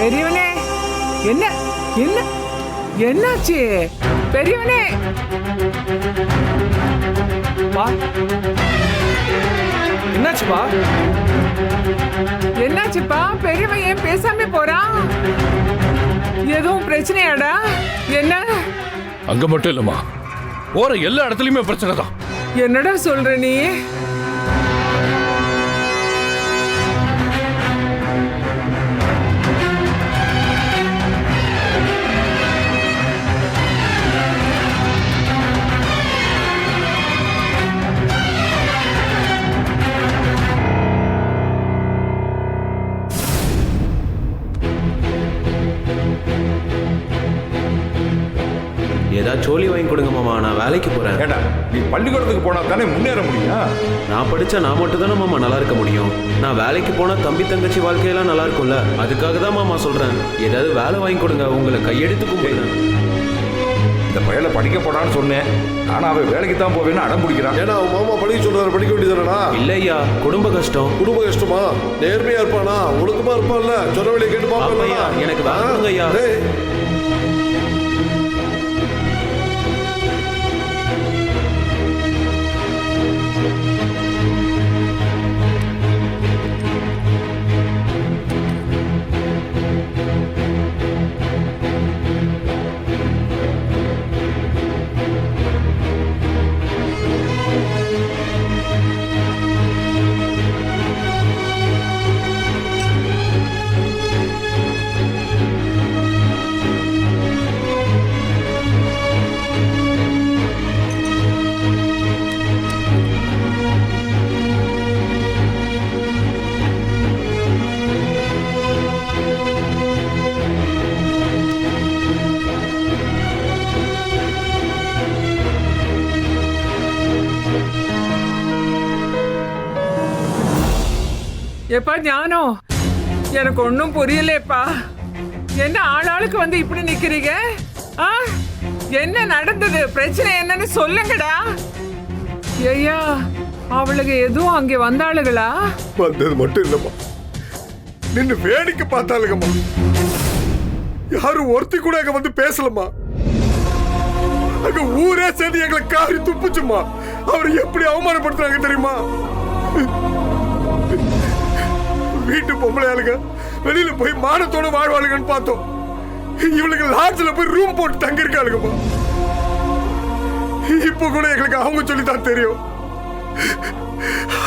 பெரியவனே, என்ன என்ன என்னாச்சு பெரியவனே? பா என்னாச்சுப்பா? என்னாச்சுப்பா? பெரியவன் ஏன் பேசாம போறான்? எதுவும் பிரச்சனையாடா? என்ன? அங்க மட்டும் இல்லம்மா, போற எல்லா இடத்துலயுமே பிரச்சனை தான். என்னடா சொல்ற நீ? ஏதாவது சோலி வாங்கி கொடுங்க மாமா, நான் வேலைக்கு போறேன். ஏடா, நீ பள்ளிக்கூடத்துக்கு போனா தானே முன்னேற முடியும். நான் படிச்சா நான் மட்டும் தானே மாமா நல்லா இருக்க முடியும். நான் வேலைக்கு போனா தம்பி தங்கச்சி வாழ்க்கையெல்லாம் நல்லா இருக்கும்ல, அதுக்காக தான் மாமா சொல்றேன். ஏதாவது வேலை வாங்கி கொடுங்க, உங்களை கையெடுத்து கும்பிடுறேன். இந்த பையனை படிக்க போடான்னு சொன்னேன், ஆனா அவன் வேலைக்கு தான் போவேன்னு அடம் பிடிக்கிறான். ஏன்னா அவன் மாமா படிக்க சொல்றாரு, படிக்க வேண்டியதுனா? இல்லையா, குடும்ப கஷ்டம். குடும்ப கஷ்டமா? நேர்மையா இருப்பானா, ஒழுக்கமா இருப்பான்ல, சொன்ன வேலையை கேட்டு பாப்பா. எனக்கு வேலை கொடுங்க ஐயா. எப்பா ஞானம், எனக்கு ஒன்றும் புரியலப்பா. என்ன ஆளாளுக்கு வந்து இப்படி நிக்கிறீங்க? ஆ, என்ன நடந்தது? பிரச்சனை என்னன்னு சொல்லுங்கடா. ஐயா, அவளுக்கு எதுவும் அங்கே வந்தாளுகளா? வந்தது மட்டும் இல்லம்மா, நின்று வேடிக்கை பார்த்தாளுங்கம்மா. யாரும் ஒருத்தி கூட அங்க வந்து பேசலம்மா. அங்க ஊரே சேர்ந்து எங்களை காரி துப்புச்சுமா. அவரை எப்படி அவமானப்படுத்துறாங்க தெரியுமா? வீட்டு பொம்பளை ஆளுங்க வெளியில போய் மானத்தோட வாழ்வாளுங்கன்னு பார்த்தோம். இவளுக்கு லாட்ஜில் போய் ரூம் போட்டு தங்கி இருக்காளுங்கப்பா. இப்ப கூட எங்களுக்கு அவங்க சொல்லித்தான் தெரியும்.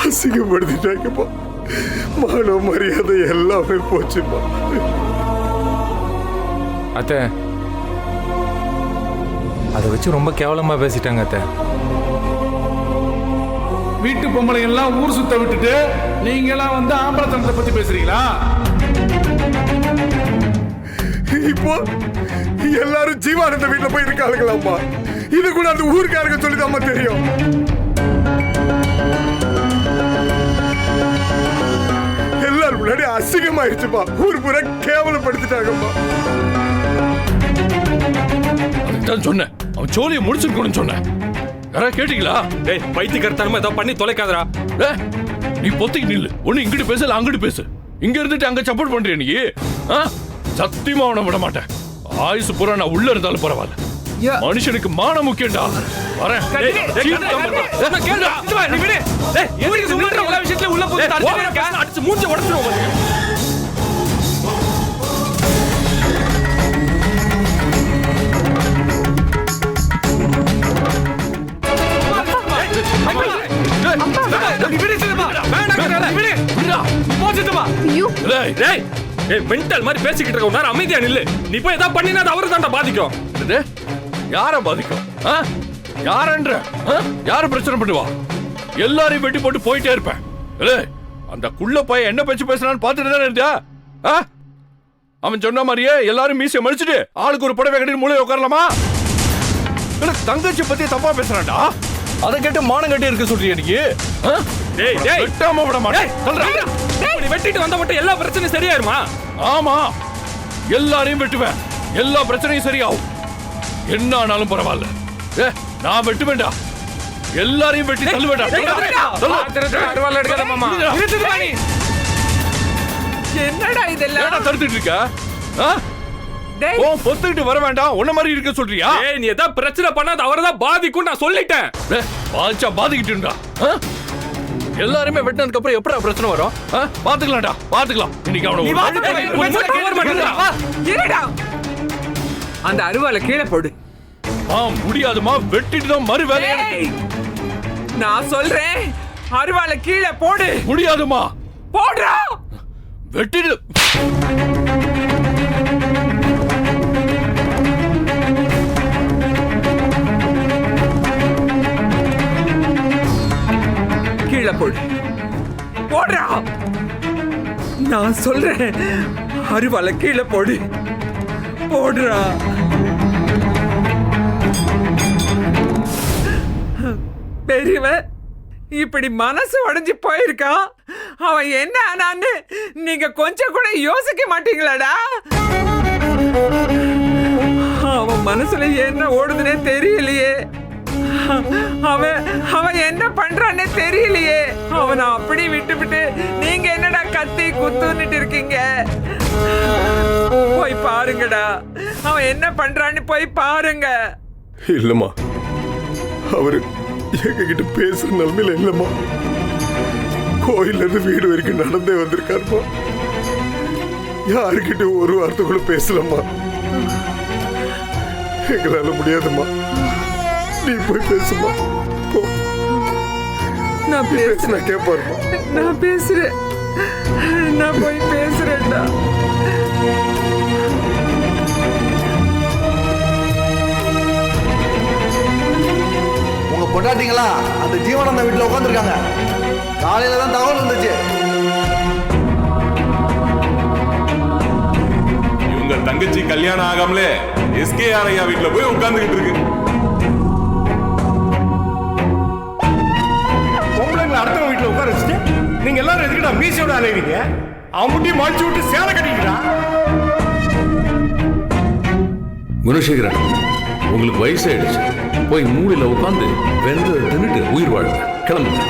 அசிங்கப்படுத்திட்டாங்கப்பா. மான மரியாதை எல்லாமே போச்சுப்பா. அத்தை, அதை வச்சு ரொம்ப கேவலமா பேசிட்டாங்க அத்தை. வீட்டு பொம்பளை எல்லாம் ஊர் சுத்த விட்டுட்டு நீங்க எல்லாம் வந்து ஆம்பளத்தனத்தை பத்தி பேசுறீங்களா? இப்போ எல்லாரும் ஜீவானந்த வீட்டுல போய் இருக்காளுங்களாம்மா. இது கூட அந்த ஊருக்காரங்க சொல்லிதாம்மா தெரியும். எல்லாரும் முன்னாடி அசிங்கமாயிருச்சுப்பா. ஊர் பூரா கேவலப்படுத்திட்டாங்கம்மா. அதுதான் சொன்னேன், அவன் சோழியை முடிச்சிருக்கணும்னு சொன்னேன். யாராவது கேட்டீங்களா? டேய், பைத்தியக்காரத்தனமா ஏதோ பண்ணி தொலைக்காதடா. நீ பொத்திக்கு நில்லு. ஒண்ணு இங்கிட்டு பேச, இல்ல அங்கிட்டு பேசு. இங்க இருந்துட்டு அங்க சப்போர்ட் பண்றியா நீ? சத்தியமா அவனை விட மாட்டேன். ஆயுசு பூரா நான் உள்ள இருந்தாலும் பரவாயில்ல. மனுஷனுக்கு மான முக்கியம்டா. வரேன். உள்ள போய் அடிச்சு மூஞ்சி உடைச்சிருவோம். பேசிக்கிட்டு இருக்க அமைதியா நில்லு. நீ போய் ஏதாவது பண்ணினா அவரு தான்டா பாதிக்கும். யார பாதிக்கும்? யாரன்ற? யாரு பிரச்சனை பண்ணுவா? எல்லாரையும் வெட்டி போட்டு போயிட்டே இருப்பேன். அந்த குள்ள பையன் என்ன பேச்சு பேசுறான்னு பாத்துட்டு தானே இருந்தா? அவன் சொன்ன மாதிரியே எல்லாரும் மீசை மடிச்சுட்டு ஆளுக்கு ஒரு புடவை கட்டி மூளையை உட்காரலாமா? தங்கச்சி பத்தி தப்பா பேசுறான்டா. அதை கேட்டு மானம் கட்டி இருக்க சொல்றியா நீ? வெட்டாம விட மாட்டேன். வெட்டிட்டு வந்த மட்டும் எல்லா பிரச்சனையும் சரியாயிருமா? ஆமா, எல்லாரையும் வெட்டுவேன். எல்லா பிரச்சனையும் சரியாகும். என்ன ஆனாலும் பரவாயில்ல. நான் வெட்டுவேண்டா. எல்லாரையும் வெட்டி தள்ளுவேண்டா. என்னடா இதெல்லாம் தடுத்துட்டு இருக்க? ஆ? டேய் ஓ பொத்துக்கிட்டு வர வேண்டாம் உன்ன மாதிரி இருக்க சொல்றியா ஏய் நீ ஏதாவது பிரச்சனை பண்ணாத அவரதான் பாதிக்கும் நான் சொல்லிட்டேன். பாதிச்சா பாதிக்கிட்டுடா எல்லாருமே வெட்டினதுக்கு அப்புறம் எப்படா பிரச்சனை வரும் பாத்துக்கலாம்டா பாத்துக்கலாம் இன்னைக்கு அவனை இருடா அந்த அருவாளை கீழே போடு. முடியாதுமா வெட்டிட்டு தான் மறு வேலை ஏய், நான் சொல்றேன் அருவாளை கீழே போடு. முடியாதுமா போடுறா. வெட்டிடு கீழே போடு. போடுறா. நான் சொல்றேன் அருவாளை கீழே போடு. போடுறா. பெரியவன் இப்படி மனசு உடைஞ்சு போயிருக்கான். அவன் என்ன ஆனான்னு நீங்க கொஞ்சம் கூட யோசிக்க மாட்டீங்களாடா? அவன் மனசுல என்ன ஓடுதுன்னே தெரியலையே. அவன் என்ன பண்றானே தெரியலையே. அவனை அப்படி விட்டு நீங்க என்னடா கத்தி குத்துன்னுட்டு இருக்கீங்க? போய் பாருங்கடா அவன் என்ன பண்றான்னு போய் பாருங்க. இல்லம்மா, அவரு எங்க கிட்ட பேசுற நிலைமையில இல்லம்மா. கோயில்ல இருந்து வீடு வரைக்கும் நடந்தே வந்திருக்காருமா. யாருக்கிட்ட ஒரு வார்த்தை கூட பேசலம்மா. எங்களால முடியாதும்மா. நீ போய் பேசுமா. போ. நான் பேசுறேன். கேட்பாருமா. நான் பேசுறேன். நான் போய் பேசுறேன்டா. உங்க பொண்டாட்டிங்களா அந்த ஜீவனந்த வீட்டுல உட்காந்துருக்காங்க. காலையில தான் தகவல் வந்துச்சு. இவங்க தங்கச்சி கல்யாணம் ஆகாமலே எஸ்கேஆர் ஐயா வீட்டுல போய் உட்கார்ந்துகிட்டு இருக்கு. பொம்பளைங்களை அடுத்த வீட்டுல உட்கார வச்சுட்டு நீங்க எல்லாரும் எதுக்கிட்ட மீசையோட அலைவீங்க? அவன் முட்டியை மடிச்சு விட்டு சேலை கட்டிக்கிறான். குணசேகரன், உங்களுக்கு வயசாயிடுச்சு. போய் மூலையில உட்காந்து வெந்ததை தின்னுட்டு உயிர் வாழுங்க. கிளம்புங்க.